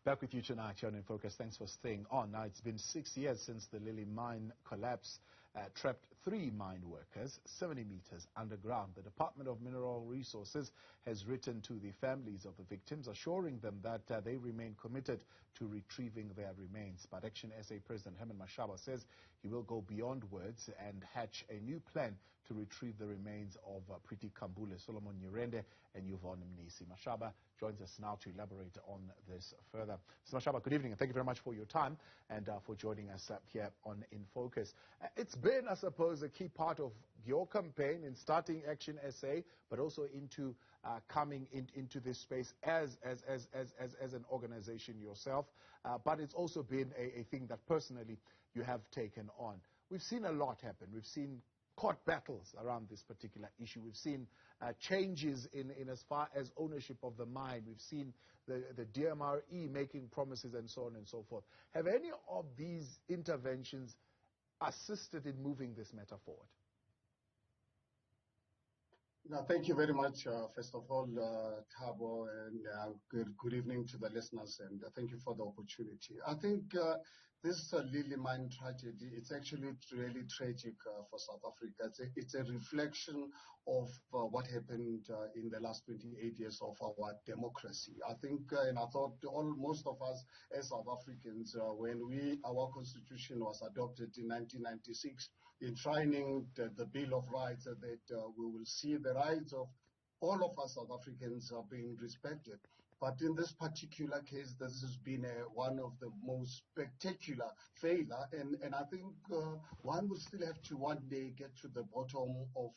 Back with you tonight here on In Focus. Thanks for staying on. Now, it's been 6 years since the Lily mine collapse trapped 3 mine workers 70 meters underground. The Department of Mineral Resources has written to the families of the victims, assuring them that they remain committed to retrieving their remains. But ActionSA President Herman Mashaba says he will go beyond words and hatch a new plan to retrieve the remains of Pretty Nkambule, Nyirenda and Yvonne Mnisi. Mashaba joins us now to elaborate on this further. So Mashaba, good evening, and thank you very much for your time and for joining us here on In Focus. It's been, I suppose, a key part of your campaign in starting ActionSA, but also into coming into this space as an organization yourself. But it's also been a thing that personally you have taken on. We've seen a lot happen. We've seen court battles around this particular issue. We've seen changes in as far as ownership of the mine. We've seen the DMRE making promises and so on and so forth. Have any of these interventions assisted in moving this matter forward? No, thank you very much, first of all, Thabo, and good evening to the listeners, and thank you for the opportunity. I think this Lily mine tragedy, it's actually really tragic for South Africa. It's a reflection of what happened in the last 28 years of our democracy. I think, and I thought most of us as South Africans, when our constitution was adopted in 1996, enshrining the Bill of Rights, that we will see the rights of all of us South Africans are being respected. But in this particular case, this has been one of the most spectacular failure, and I think one will still have to one day get to the bottom of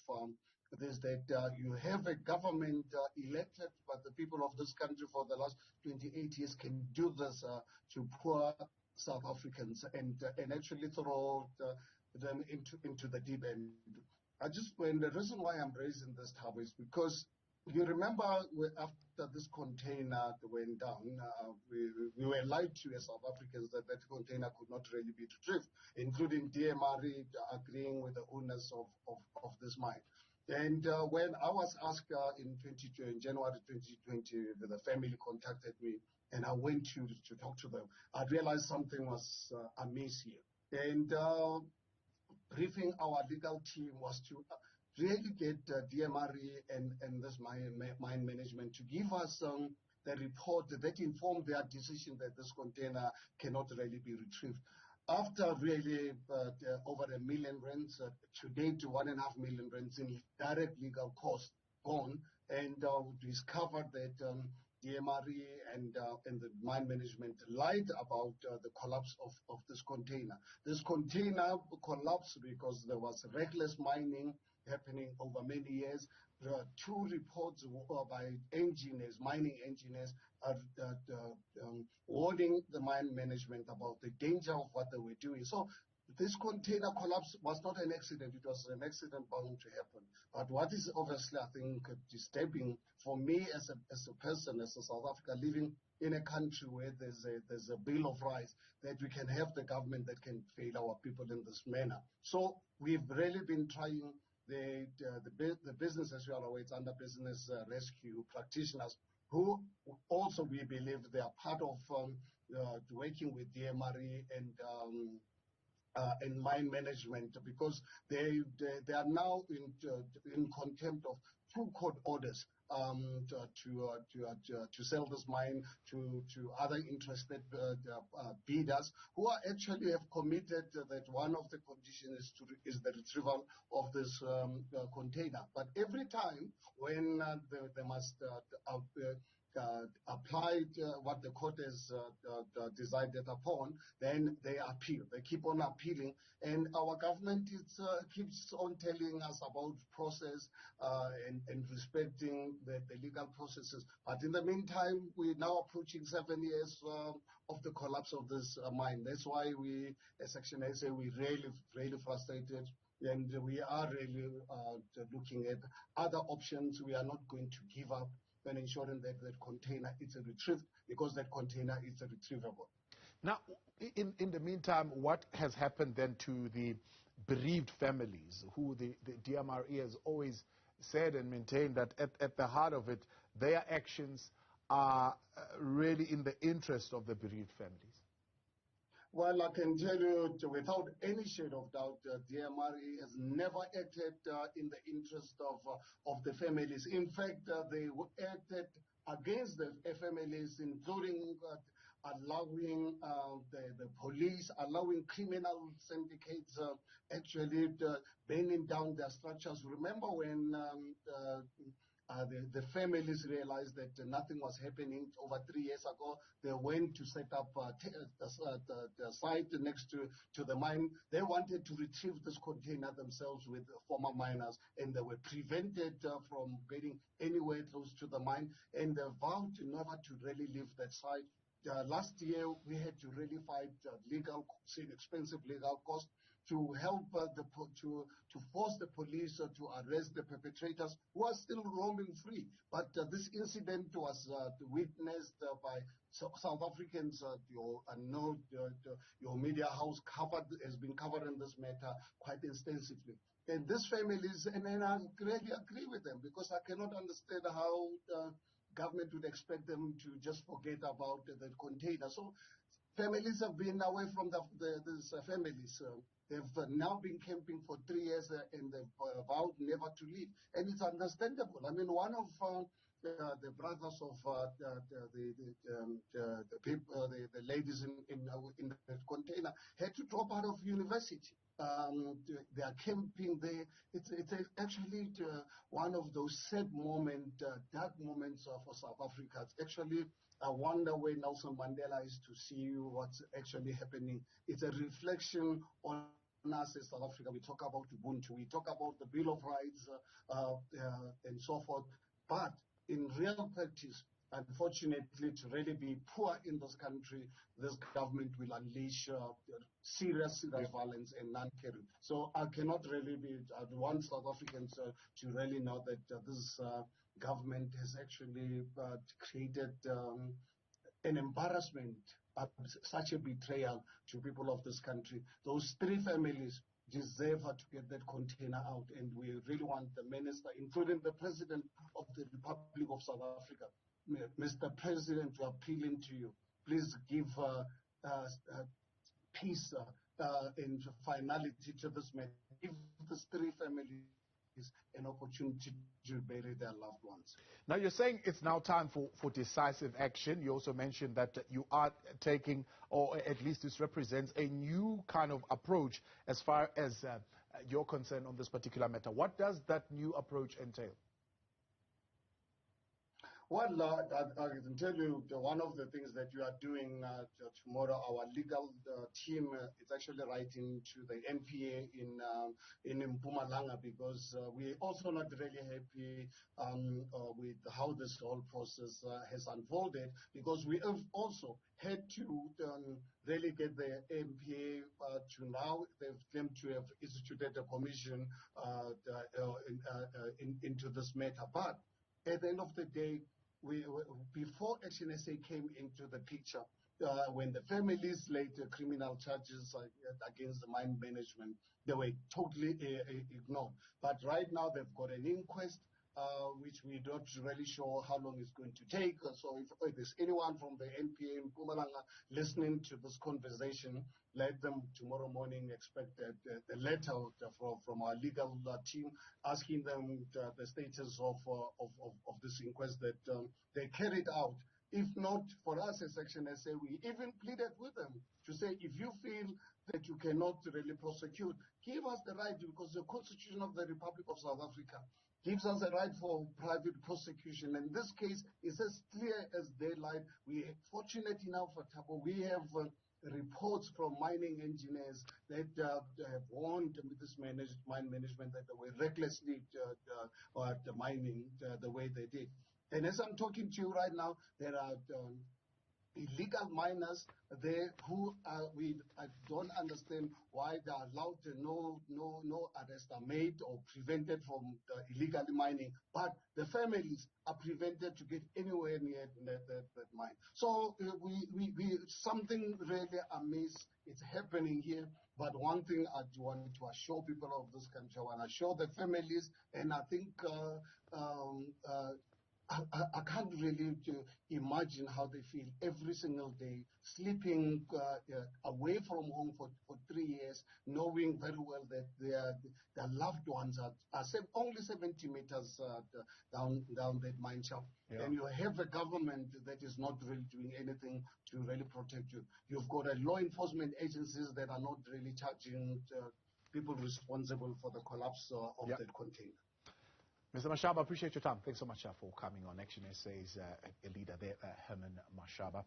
this, that you have a government elected, but the people of this country for the last 28 years can do this to poor South Africans and actually throw them into the deep end. The reason why I'm raising this topic is because you remember after this container went down, we were lied to as South Africans that container could not really be retrieved, including DMRE agreeing with the owners of this mine. And when I was asked in January 2020, the family contacted me, and I went to talk to them, I realized something was amiss here. And briefing our legal team was to really get DMRE and this mine management to give us the report that informed their decision that this container cannot really be retrieved. After really over R1 million, to date 1.5 million in direct legal costs gone, and we discovered that DMRE and the mine management lied about the collapse of this container. This container collapsed because there was reckless mining happening over many years. There are 2 reports by engineers, mining engineers, warning the mine management about the danger of what they were doing. So this container collapse was not an accident. It was an accident bound to happen. But what is obviously, I think, disturbing for me as a person, as a South Africa living in a country where there's a Bill of Rights, that we can have the government that can fail our people in this manner. So we've really been trying the business, as you are aware, it's under business rescue practitioners, who also we believe they are part of working with DMRE and mine management, because they are now in contempt of 2 court orders to sell this mine to other interested bidders, who are actually have committed that one of the conditions is the retrieval of this container. But every time when they must apply what the court has decided upon, then they appeal. They keep on appealing, and our government keeps on telling us about process and respecting the legal processes. But in the meantime, we're now approaching 7 years of the collapse of this mine. That's why we, as ActionSA, we're really frustrated. And we are really looking at other options. We are not going to give up and ensuring that that container is retrieved, because that container is retrievable. Now, in the meantime, what has happened then to the bereaved families, who the DMRE has always said and maintained that at the heart of it, their actions are really in the interest of the bereaved families? Well, I can tell you without any shade of doubt, DMRE has never acted in the interest of the families. In fact, they acted against the families, including allowing the police, allowing criminal syndicates actually burning down their structures. Remember when the families realized that nothing was happening over 3 years ago. They went to set up the site next to the mine. They wanted to retrieve this container themselves with former miners, and they were prevented from getting anywhere close to the mine, and they vowed never to really leave that site. Last year, we had to really fight expensive legal costs to help to force the police to arrest the perpetrators who are still roaming free. But this incident was witnessed by South Africans. Your media house has been covering this matter quite extensively. And these families, and I really agree with them, because I cannot understand how government would expect them to just forget about the container. So families have been away from these families. They've now been camping for 3 years and they've vowed never to leave. And it's understandable. I mean, one of the brothers of the people, the ladies in the container had to drop out of university. They are camping there. It's actually one of those sad moments, dark moments for South Africa. It's actually, I wonder where Nelson Mandela is to see what's actually happening. It's a reflection on us as South Africa. We talk about Ubuntu, we talk about the Bill of Rights and so forth. But in real practice, unfortunately, to really be poor in this country, this government will unleash serious violence and non-caring. So I cannot really I want South Africans to really know that this government has actually created an embarrassment, such a betrayal to people of this country. Those 3 families deserve to get that container out, and we really want the minister, including the President of the Republic of South Africa, Mr. President, we're appealing to you. Please give peace and finality to this matter. Give these 3 families an opportunity to bury their loved ones. Now, you're saying it's now time for decisive action. You also mentioned that you are taking, or at least this represents, a new kind of approach as far as you're concerned on this particular matter. What does that new approach entail? Well, I can tell you one of the things that you are doing tomorrow, our legal team is actually writing to the NPA in Mpumalanga, because we're also not really happy with how this whole process has unfolded, because we have also had to really get the NPA to now. They've claimed to have instituted a commission into this matter. But at the end of the day, before ActionSA came into the picture, when the families laid criminal charges against the mine management, they were totally ignored. But right now they've got an inquest, which we're not really sure how long it's going to take. So if there's anyone from the NPA in Mpumalanga listening to this conversation, let them tomorrow morning expect a letter from our legal team asking them the status of this inquest that they carried out. If not, for us as ActionSA, we even pleaded with them to say, if you feel that you cannot really prosecute, give us the right, because the Constitution of the Republic of South Africa gives us a right for private prosecution. And this case is as clear as daylight. We are fortunate enough for Thabo. We have reports from mining engineers that have warned this mine management that they were recklessly mining the way they did. And as I'm talking to you right now, there are illegal miners there who I don't understand why they are allowed to no arrests are made or prevented from illegally mining, but the families are prevented to get anywhere near that mine. So we something really amiss is happening here. But one thing I want to assure people of this country, I want to assure the families, and I think I can't really imagine how they feel every single day, sleeping away from home for 3 years, knowing very well that their loved ones are only 70 meters down that mine shaft. Yeah. And you have a government that is not really doing anything to really protect you. You've got law enforcement agencies that are not really charging people responsible for the collapse of that container. Mr. Mashaba, appreciate your time. Thanks so much for coming on. ActionSA's a leader there, Herman Mashaba,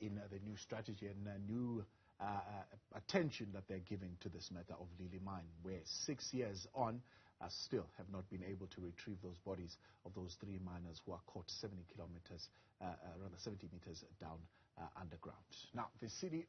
in the new strategy and new attention that they're giving to this matter of Lily Mine, where 6 years on, still have not been able to retrieve those bodies of those 3 miners who are caught 70 meters down underground. Now, the city